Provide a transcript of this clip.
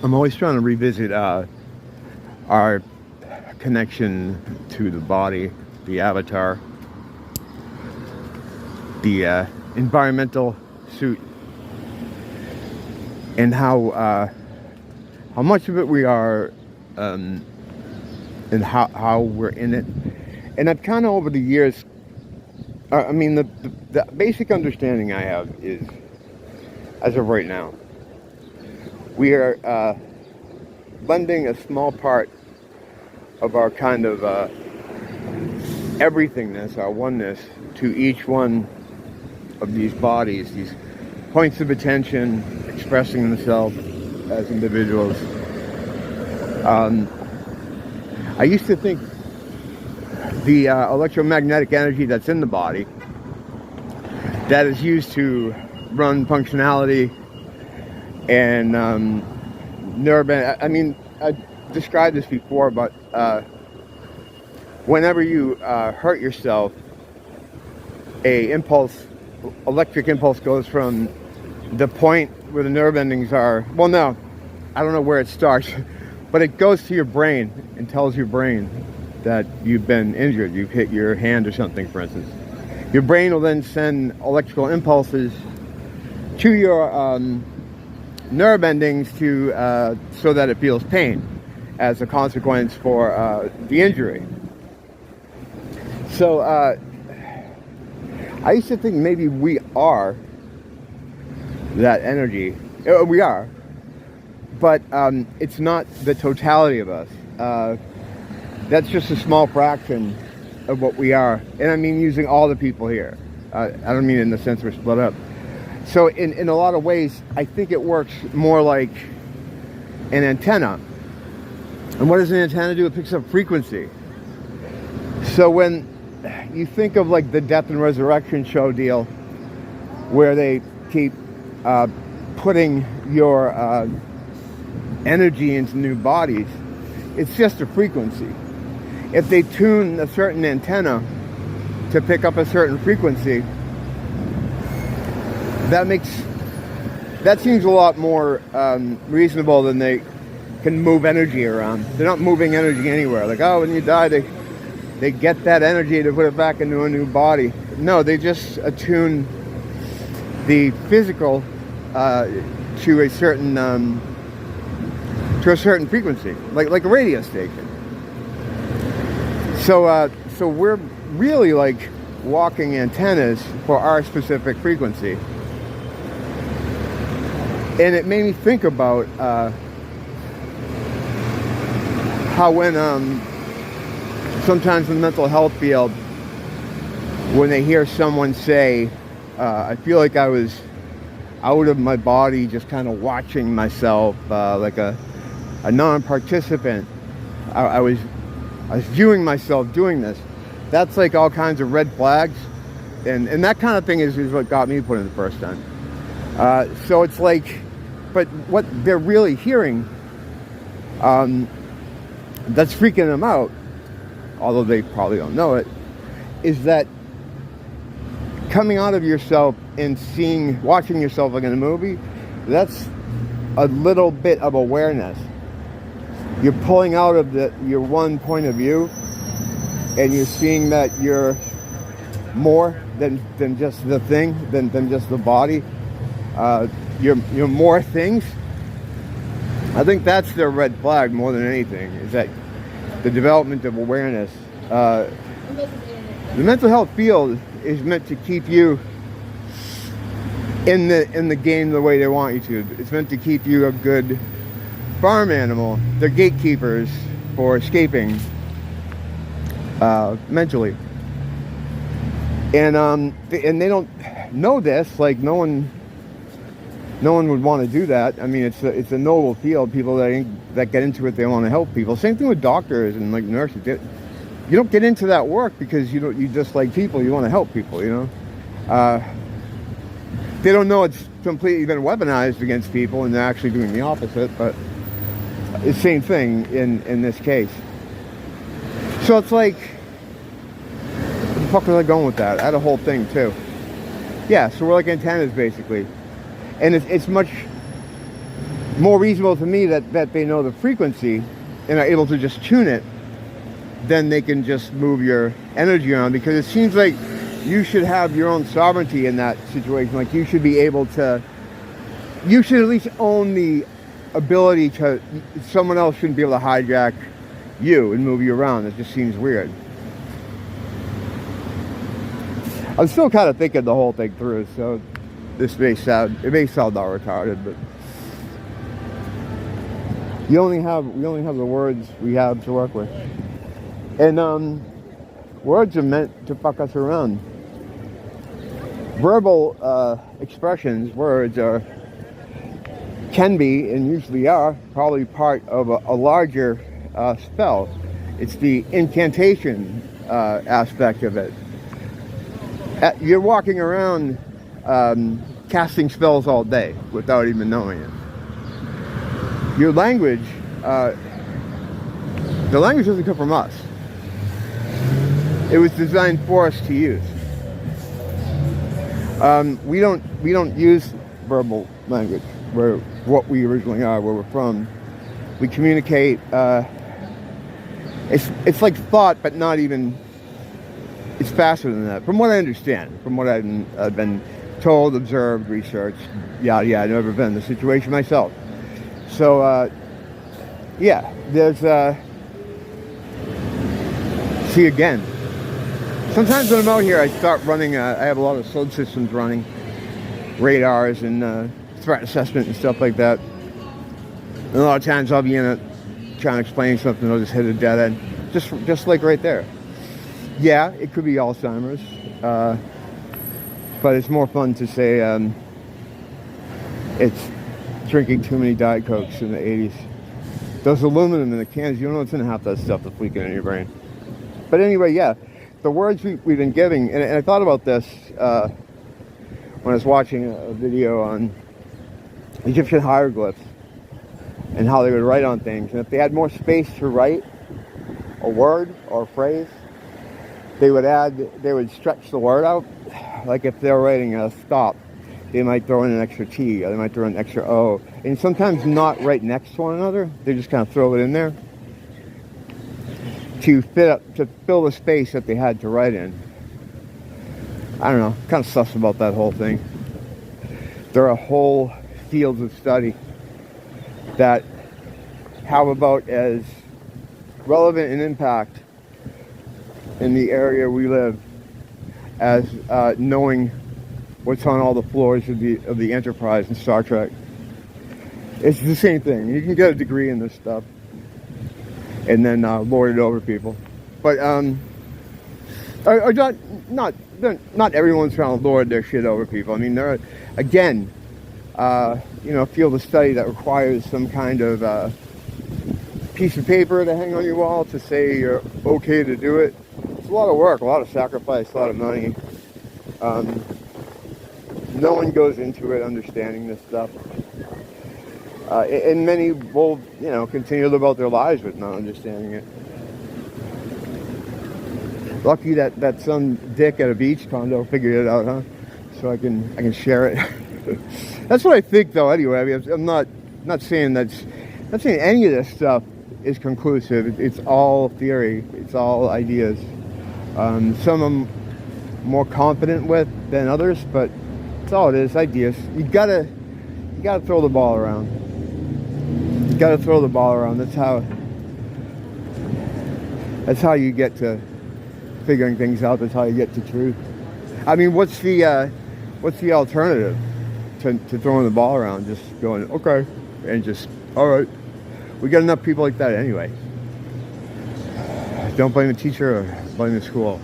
I'm always trying to revisit our connection to the body, the avatar, the environmental suit, and how much of it we are, and how we're in it. And I've kind of over the years, the basic understanding I have is, as of right now, we are lending a small part of our kind of everythingness, our oneness, to each one of these bodies, these points of attention expressing themselves as individuals. I used to think the electromagnetic energy that's in the body, that is used to run functionality and nerve. I described this before, but whenever you hurt yourself, electric impulse goes from the point where the nerve endings are. Well, no, I don't know where it starts, but it goes to your brain and tells your brain that you've been injured. You've hit your hand or something, for instance. Your brain will then send electrical impulses to your nerve endings so that it feels pain as a consequence for the injury. So I used to think maybe we are that energy. We are, but it's not the totality of us. That's just a small fraction of what we are. And I mean using all the people here. I don't mean in the sense we're split up. So in a lot of ways, I think it works more like an antenna. And what does an antenna do? It picks up frequency. So when you think of like the death and resurrection show deal, where they keep putting your energy into new bodies, it's just a frequency. If they tune a certain antenna to pick up a certain frequency, that seems a lot more reasonable than they can move energy around. They're not moving energy anywhere. Like, oh, when you die, they get that energy to put it back into a new body. No, they just attune the physical to a certain frequency, like a radio station. So we're really like walking antennas for our specific frequency. And it made me think about how when sometimes in the mental health field, when they hear someone say, I feel like I was out of my body just kind of watching myself like a non-participant. I was viewing myself doing this. That's like all kinds of red flags. And that kind of thing is what got me put in the first time. So it's like, but what they're really hearing, that's freaking them out, although they probably don't know it, is that coming out of yourself and watching yourself like in a movie, that's a little bit of awareness. You're pulling out of your one point of view, and you're seeing that you're more than just the thing, than just the body. You're more things. I think that's their red flag more than anything, is that the development of awareness. The mental health field is meant to keep you in the game the way they want you to. It's meant to keep you a good farm animal. They're gatekeepers for escaping mentally. And they don't know this. Like no one would want to do that. I mean, it's a noble field. People that get into it, they want to help people. Same thing with doctors and like nurses. You don't get into that work because you dislike people. You want to help people. You know, they don't know it's completely been weaponized against people, and they're actually doing the opposite. But it's the same thing in this case. So it's like, where the fuck was I going with that? I had a whole thing too. Yeah, so we're like antennas basically. And it's much more reasonable to me that they know the frequency and are able to just tune it, then they can just move your energy around, because it seems like you should have your own sovereignty in that situation. Like, you should be able to, you should at least own the ability to, someone else shouldn't be able to hijack you and move you around. It just seems weird. I'm still kind of thinking the whole thing through, so this may sound not retarded, but we only have the words we have to work with. And words are meant to fuck us around. Verbal expressions, words can be, and usually are, probably part of a larger spell. It's the incantation aspect of it. You're walking around casting spells all day without even knowing it. Your language, the language doesn't come from us. It was designed for us to use. We don't use verbal language. We're what we originally are, where we're from. We communicate. It's like thought, but not even. It's faster than that, from what I understand, from what I've been told, observed, researched. Yada yada. I've never been in the situation myself. So yeah, there's see again. Sometimes when I'm out here, I start running, I have a lot of SOD systems running, radars and threat assessment and stuff like that. And a lot of times I'll be in it trying to explain something, I'll just hit a dead end, just like right there. Yeah, it could be Alzheimer's, but it's more fun to say it's drinking too many Diet Cokes in the 80s. Those aluminum in the cans, you don't know what's in half that stuff that's leaking in your brain. But anyway, yeah. The words we've been giving, and I thought about this when I was watching a video on Egyptian hieroglyphs and how they would write on things. And if they had more space to write a word or a phrase, they would stretch the word out. Like if they're writing a stop, they might throw in an extra T, or they might throw in an extra O. And sometimes not right next to one another, they just kind of throw it in there to fill the space that they had to write in. I don't know, kind of sus about that whole thing. There are whole fields of study that have about as relevant an impact in the area we live as knowing what's on all the floors of the Enterprise in Star Trek. It's the same thing. You can get a degree in this stuff and then lord it over people. But not everyone's trying to lord their shit over people. I mean, there are, again, a field of study that requires some kind of piece of paper to hang on your wall to say you're okay to do it. It's a lot of work, a lot of sacrifice, a lot of money. No one goes into it understanding this stuff. And many will, continue to live out their lives with not understanding it. Lucky that some dick at a beach condo figured it out, huh? So I can share it. That's what I think, though. Anyway, I mean, I'm not saying not saying any of this stuff is conclusive. It's all theory. It's all ideas. Some I'm more confident with than others, but that's all it is. Ideas. You gotta throw the ball around. You gotta throw the ball around. That's how you get to figuring things out. That's how you get to truth. I mean, what's the alternative to throwing the ball around? Just going, okay, and just, all right. We got enough people like that anyway. Don't blame the teacher or blame the school.